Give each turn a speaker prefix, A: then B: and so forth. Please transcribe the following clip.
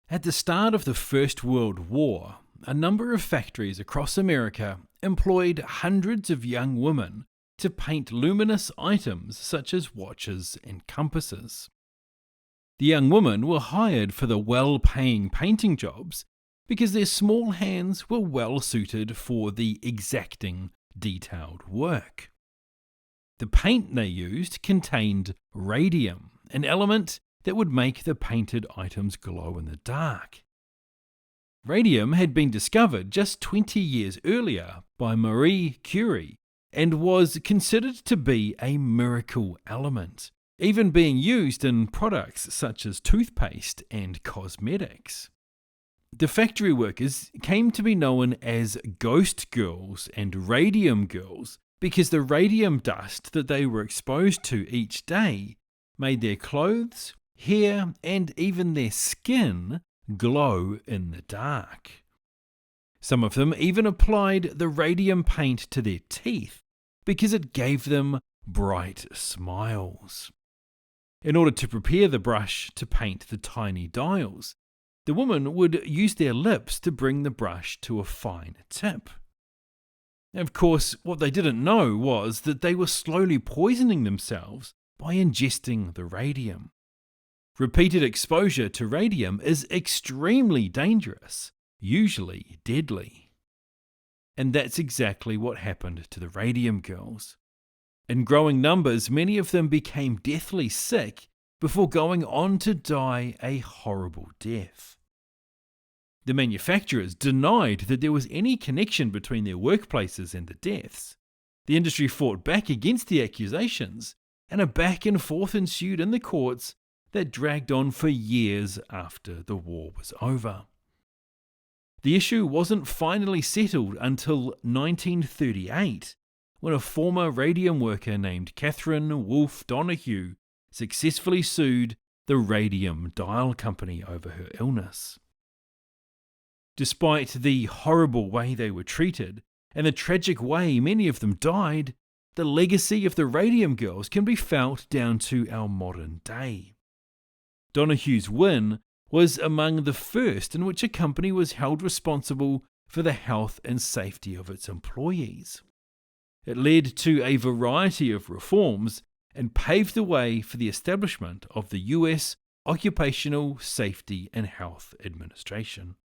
A: At the start of the First World War, a number of factories across America employed hundreds of young women to paint luminous items such as watches and compasses. The young women were hired for the well-paying painting jobs because their small hands were well suited for the exacting, detailed work. The paint they used contained radium, an element that would make the painted items glow in the dark. Radium had been discovered just 20 years earlier by Marie Curie and was considered to be a miracle element, even being used in products such as toothpaste and cosmetics. The factory workers came to be known as ghost girls and radium girls because the radium dust that they were exposed to each day made their clothes, hair, and even their skin glow in the dark. Some of them even applied the radium paint to their teeth because it gave them bright smiles. In order to prepare the brush to paint the tiny dials, the woman would use their lips to bring the brush to a fine tip. Of course, what they didn't know was that they were slowly poisoning themselves by ingesting the radium. Repeated exposure to radium is extremely dangerous, usually deadly. And that's exactly what happened to the radium girls. In growing numbers, many of them became deathly sick before going on to die a horrible death. The manufacturers denied that there was any connection between their workplaces and the deaths. The industry fought back against the accusations, and a back and forth ensued in the courts that dragged on for years after the war was over. The issue wasn't finally settled until 1938, when a former radium worker named Catherine Wolfe Donahue successfully sued the Radium Dial Company over her illness. Despite the horrible way they were treated and the tragic way many of them died, the legacy of the Radium Girls can be felt down to our modern day. Donahue's win was among the first in which a company was held responsible for the health and safety of its employees. It led to a variety of reforms and paved the way for the establishment of the US Occupational Safety and Health Administration.